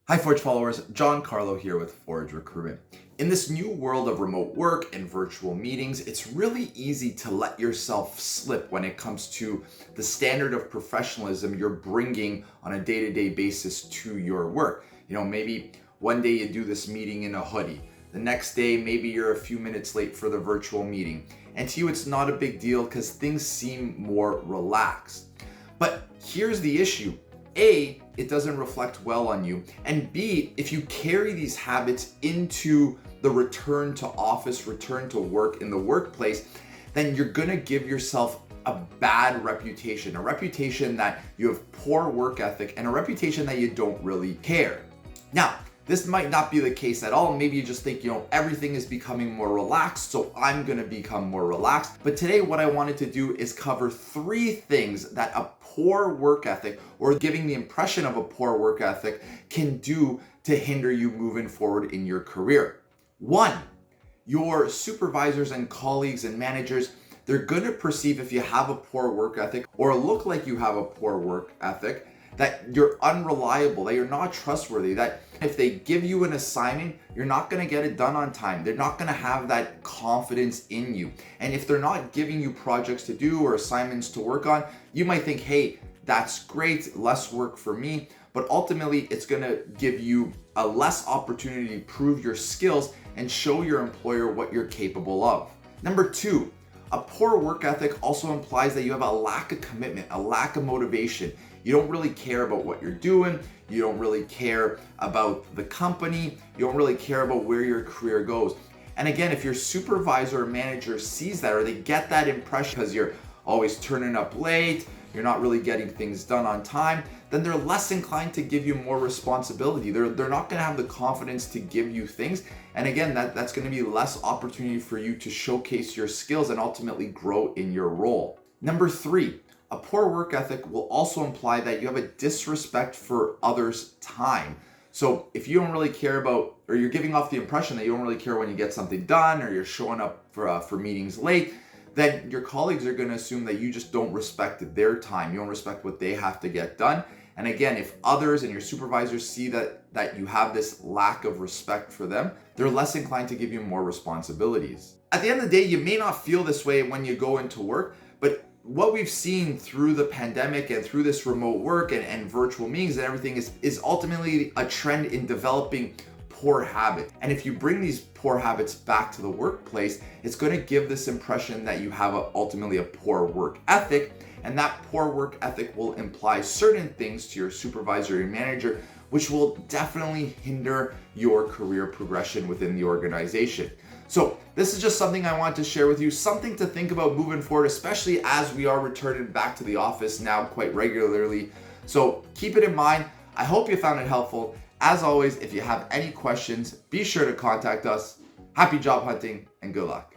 Hi Forge followers, John Carlo here with Forge Recruitment. In this new world of remote work and virtual meetings, it's really easy to let yourself slip when it comes to the standard of professionalism you're bringing on a day-to-day basis to your work. Maybe one day you do this meeting in a hoodie. The next day, maybe you're a few minutes late for the virtual meeting. And to you, it's not a big deal because things seem more relaxed. But here's the issue. A, it doesn't reflect well on you. And B, if you carry these habits into the return to office, return to work in the workplace, then you're gonna give yourself a bad reputation, a reputation that you have poor work ethic and a reputation that you don't really care. Now, this might not be the case at all. Maybe you just think, everything is becoming more relaxed, so I'm gonna become more relaxed. But today, what I wanted to do is cover 3 things that a poor work ethic or giving the impression of a poor work ethic can do to hinder you moving forward in your career. 1, your supervisors and colleagues and managers, they're gonna perceive if you have a poor work ethic or look like you have a poor work ethic, that you're unreliable, that you're not trustworthy, that if they give you an assignment, you're not gonna get it done on time. They're not gonna have that confidence in you. And if they're not giving you projects to do or assignments to work on, you might think, hey, that's great, less work for me. But ultimately, it's gonna give you a less opportunity to prove your skills and show your employer what you're capable of. Number 2, a poor work ethic also implies that you have a lack of commitment, a lack of motivation. You don't really care about what you're doing. You don't really care about the company. You don't really care about where your career goes. And again, if your supervisor or manager sees that or they get that impression because you're always turning up late, you're not really getting things done on time, then they're less inclined to give you more responsibility. They're not gonna have the confidence to give you things. And again, that's gonna be less opportunity for you to showcase your skills and ultimately grow in your role. Number 3, a poor work ethic will also imply that you have a disrespect for others' time. So if you don't really care about, or you're giving off the impression that you don't really care when you get something done, or you're showing up for meetings late, then your colleagues are going to assume that you just don't respect their time. You don't respect what they have to get done. And again, if others and your supervisors see that you have this lack of respect for them, they're less inclined to give you more responsibilities. At the end of the day, you may not feel this way when you go into work, but what we've seen through the pandemic and through this remote work and virtual meetings and everything is ultimately a trend in developing poor habits. And if you bring these poor habits back to the workplace, it's going to give this impression that you have ultimately a poor work ethic. And that poor work ethic will imply certain things to your supervisor or manager, which will definitely hinder your career progression within the organization. So this is just something I want to share with you, something to think about moving forward, especially as we are returning back to the office now quite regularly. So keep it in mind. I hope you found it helpful. As always, if you have any questions, be sure to contact us. Happy job hunting and good luck.